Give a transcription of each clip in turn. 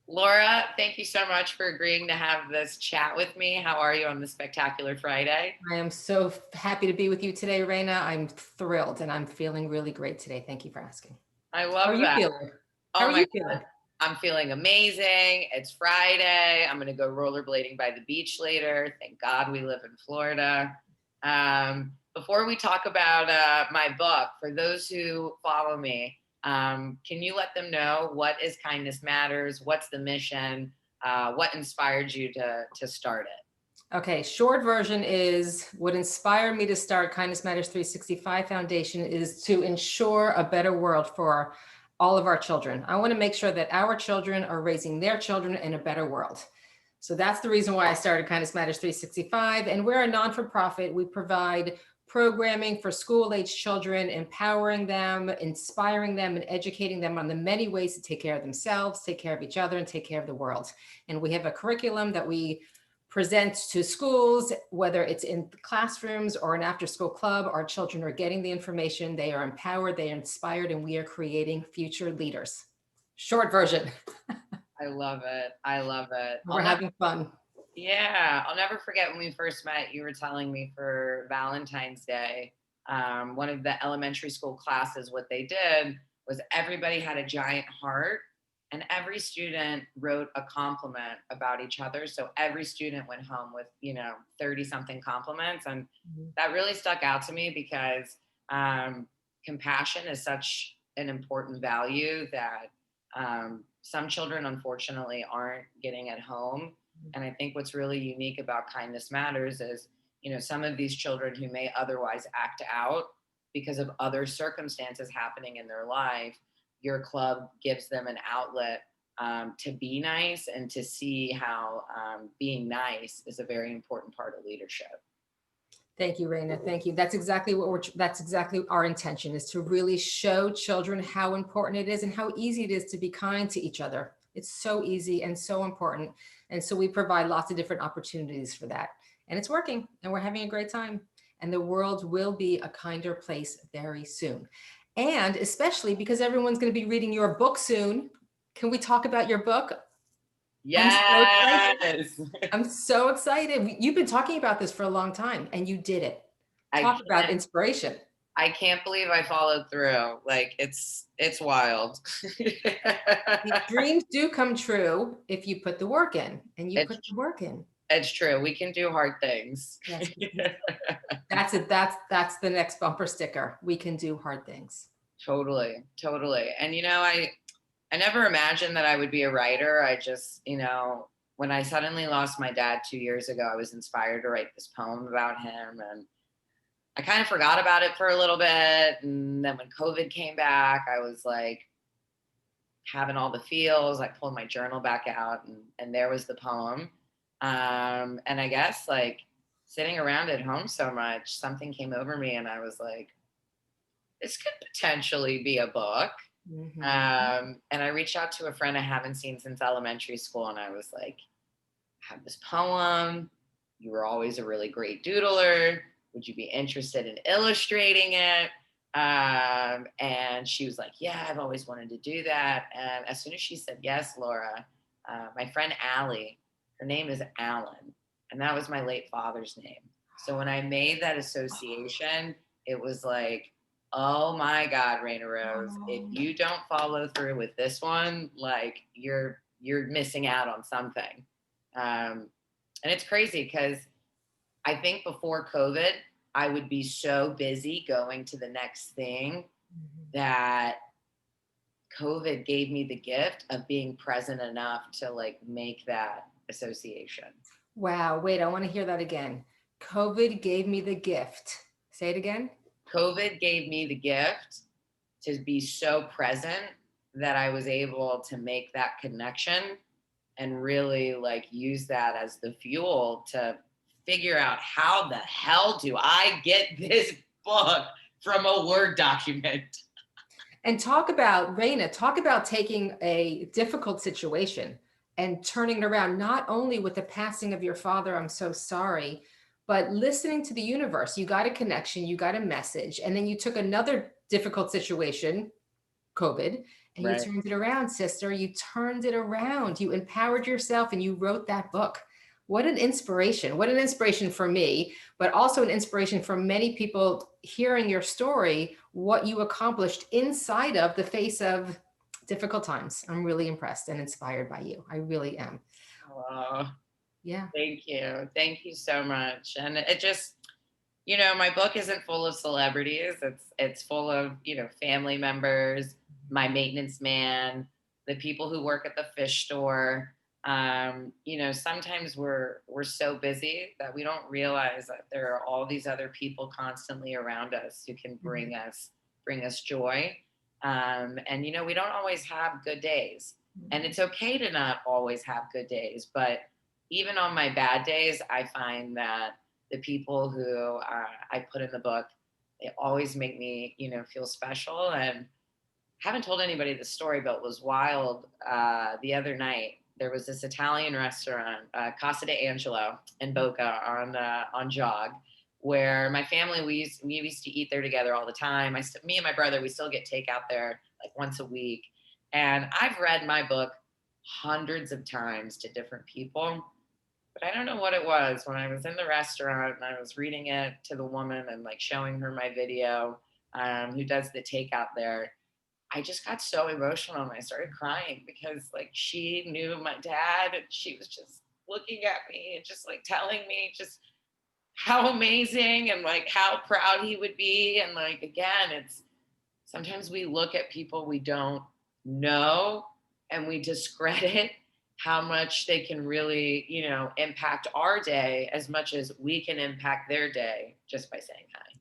Laura, thank you so much for agreeing to have this chat with me. How are you on this spectacular Friday? I am so happy to be with you today, Raina. I'm thrilled and I'm feeling really great today. Thank you for asking. I How are love you that. feeling? How Oh are my you God, feeling? I'm feeling amazing. It's Friday. I'm going to go rollerblading by the beach later. Thank God we live in Florida. Before we talk about my book, for those who follow me, can you let them know what is Kindness Matters? What's the mission? What inspired you to start it? Okay, short version is what inspired me to start Kindness Matters 365 Foundation is to ensure a better world for all of our children. I want to make sure that our children are raising their children in a better world. So that's the reason why I started Kindness Matters 365. And we're a non-for-profit. We provide programming for school-age children, empowering them, inspiring them, and educating them on the many ways to take care of themselves, take care of each other, and take care of the world. And we have a curriculum that we present to schools, whether it's in classrooms or an after-school club. Our children are getting the information, they are empowered, they are inspired, and we are creating future leaders. Short version. I love it. I love it. We're having fun. Yeah, I'll never forget when we first met. You were telling me for Valentine's Day, one of the elementary school classes, what they did was everybody had a giant heart, and every student wrote a compliment about each other. So every student went home with, 30 something compliments. And that really stuck out to me because compassion is such an important value that some children, unfortunately, aren't getting at home. And I think what's really unique about Kindness Matters is, some of these children who may otherwise act out because of other circumstances happening in their life, your club gives them an outlet to be nice and to see how being nice is a very important part of leadership. Thank you, Raina. Thank you. That's exactly our intention, is to really show children how important it is and how easy it is to be kind to each other. It's so easy and so important. And so we provide lots of different opportunities for that. And it's working and we're having a great time. And the world will be a kinder place very soon. And especially because everyone's going to be reading your book soon. Can we talk about your book? I'm so excited. Yes. I'm so excited. You've been talking about this for a long time and you did it. I Talk about can't inspiration. I can't believe I followed through. Like it's wild. Dreams do come true if you put the work in, and you put it's the work in. it's true. We can do hard things. Yes, that's it. That's the next bumper sticker. We can do hard things. Totally, totally. And I never imagined that I would be a writer. I just, when I suddenly lost my dad 2 years ago, I was inspired to write this poem about him. And I kind of forgot about it for a little bit. And then when COVID came back, I was like having all the feels. I pulled my journal back out and there was the poem. And I guess like sitting around at home so much, something came over me and I was like, this could potentially be a book. Mhm. And I reached out to a friend I haven't seen since elementary school, and I was like, I have this poem. You were always a really great doodler. Would you be interested in illustrating it? And she was like, yeah, I've always wanted to do that. And as soon as she said yes, Laura, my friend Allie, her name is Alan, and that was my late father's name. So when I made that association, it was like, oh my God, Raina Rose, if Oh. you don't follow through with this one, like you're missing out on something. Um, and it's crazy because I think before COVID, I would be so busy going to the next thing Mhm. that COVID gave me the gift of being present enough to like make that association. Wow. Wait, I want to hear that again. COVID gave me the gift. Say it again. COVID gave me the gift to be so present that I was able to make that connection and really like use that as the fuel to figure out how the hell do I get this book from a Word document. And talk about, Raina, talk about taking a difficult situation and turning it around, not only with the passing of your father, I'm so sorry, but listening to the universe. You got a connection, you got a message, and then you took another difficult situation COVID, and you Right. turned it around, sister. You turned it around. You empowered yourself and you wrote that book. What an inspiration. What an inspiration for me, but also an inspiration for many people hearing your story, what you accomplished inside of the face of difficult times. I'm really impressed and inspired by you. I really am. Oh, Yeah. thank you. Thank you so much. And it just, my book isn't full of celebrities. It's full of, family members, my maintenance man, the people who work at the fish store. Sometimes we're so busy that we don't realize that there are all these other people constantly around us who can Mhm. bring us joy. And we don't always have good days. And Mhm. it's okay to not always have good days, but even on my bad days, I find that the people who I put in the book, they always make me, feel special. And haven't told anybody the story, but it was wild. The other night, there was this Italian restaurant, Casa de Angelo in Boca on Jog, where my family we used to eat there together all the time. Me and my brother, we still get takeout there like once a week, and I've read my book hundreds of times to different people, but I don't know what it was when I was in the restaurant and I was reading it to the woman and like showing her my video, who does the takeout there. I just got so emotional and I started crying because like she knew my dad and she was just looking at me and just like telling me just how amazing and like how proud he would be. And like, again, it's sometimes we look at people we don't know and we discredit how much they can really, impact our day as much as we can impact their day just by saying hi.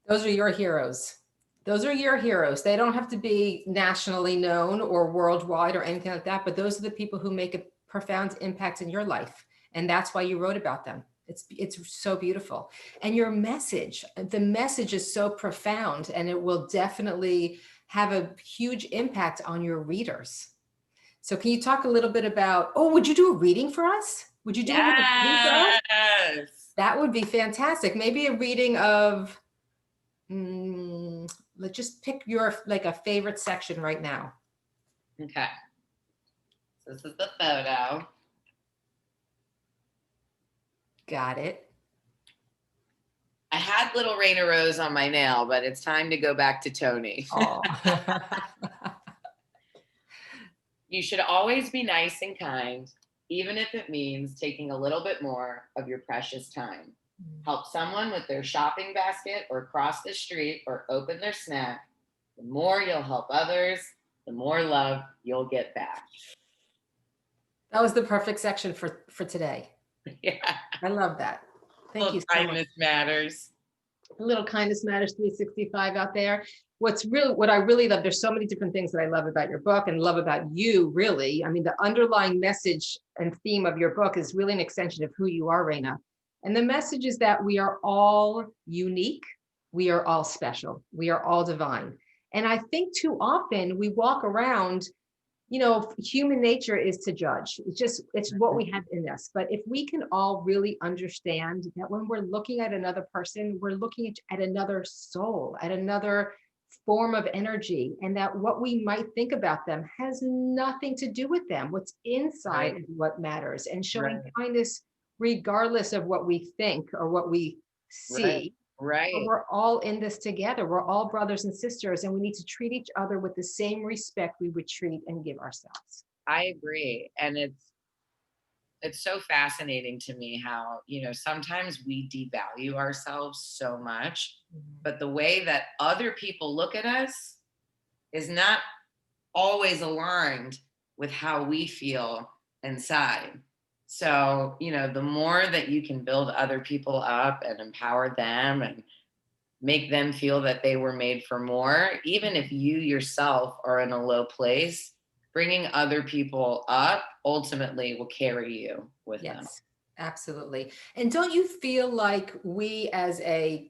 Those are your heroes. Those are your heroes. They don't have to be nationally known or worldwide or anything like that, but those are the people who make a profound impact in your life. And that's why you wrote about them. It's so beautiful. And your message, the message is so profound and it will definitely have a huge impact on your readers. So can you talk a little bit about, oh, would you do a reading for us? Would you do a little reading for us? Yes. That would be fantastic. Maybe a reading of let's just pick your like a favorite section right now. Okay. So this is the photo. Got it. I had little Raina Rose on my nail, but it's time to go back to Tony. Oh. You should always be nice and kind, even if it means taking a little bit more of your precious time. Help someone with their shopping basket or cross the street or open their snack. The more you'll help others, the more love you'll get back. That was the perfect section for today. Yeah. I love that. Thank you Little so much. kindness matters. A little kindness matters 365 out there. What I really love, there's so many different things that I love about your book and love about you, really. I mean, the underlying message and theme of your book is really an extension of who you are, Raina. And the message is that we are all unique. We are all special. We are all divine. And I think too often we walk around, human nature is to judge. It's what we have in us. But if we can all really understand that when we're looking at another person, we're looking at another soul, at another form of energy, and that what we might think about them has nothing to do with them. What's inside Right. is what matters, and showing Right. kindness regardless of what we think or what we Right. see. But Right. we're all in this together. We're all brothers and sisters, and we need to treat each other with the same respect we would treat and give ourselves. I agree. And it's so fascinating to me how, sometimes we devalue ourselves so much, Mhm. but the way that other people look at us is not always aligned with how we feel inside. So, the more that you can build other people up and empower them and make them feel that they were made for more, even if you yourself are in a low place, bringing other people up ultimately will carry you with them. Yes, absolutely. And don't you feel like we as a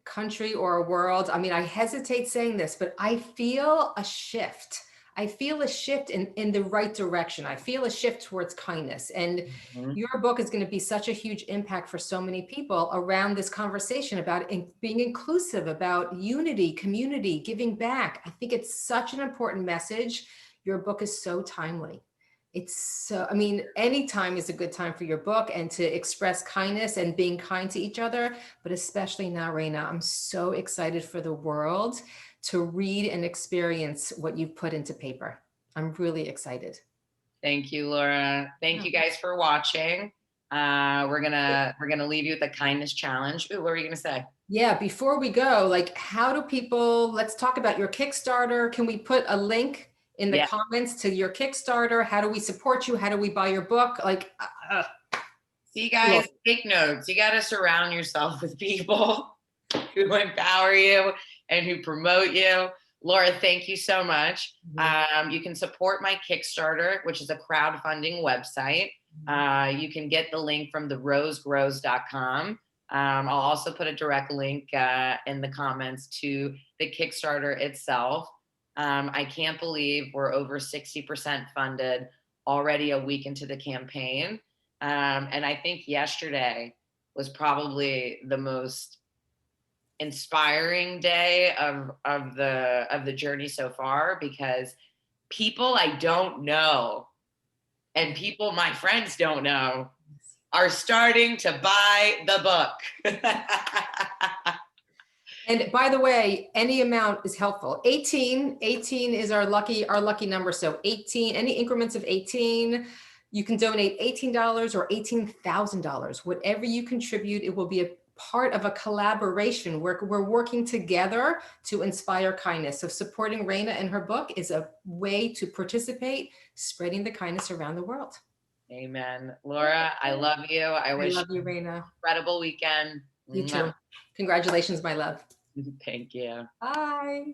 country or a world, I mean, I hesitate saying this, but I feel a shift. I feel a shift in the right direction. I feel a shift towards kindness. And Mhm. your book is going to be such a huge impact for so many people around this conversation about being inclusive, about unity, community, giving back. I think it's such an important message. Your book is so timely. It's so, I mean, any time is a good time for your book and to express kindness and being kind to each other, but especially now, Raina, I'm so excited for the world to read and experience what you've put into paper. I'm really excited. Thank you, Laura. Thank Yeah. you guys for watching. We're gonna leave you with a kindness challenge. Ooh, what were you gonna say? Yeah, before we go, like, how do people, let's talk about your Kickstarter. Can we put a link in the Yeah. comments to your Kickstarter? How do we support you? How do we buy your book? Like, See, look, guys, take notes. You got to surround yourself with people who empower you and who promote you. Laura, thank you so much. You can support my Kickstarter, which is a crowdfunding website. You can get the link from therosegrows.com. I'll also put a direct link in the comments to the Kickstarter itself. I can't believe we're over 60% funded already a week into the campaign. And I think yesterday was probably the most inspiring day of the journey so far, because people I don't know and people my friends don't know are starting to buy the book. and by the way, any amount is helpful. 18 is our lucky number. So 18, any increments of 18, you can donate $18 or $18,000. Whatever you contribute, it will be a part of a collaboration. We're working together to inspire kindness. So supporting Raina and her book is a way to participate, spreading the kindness around the world. Amen. Laura, I love you. I I wish love you you, Raina. an incredible weekend. You too. Congratulations, my love. Thank you. Bye.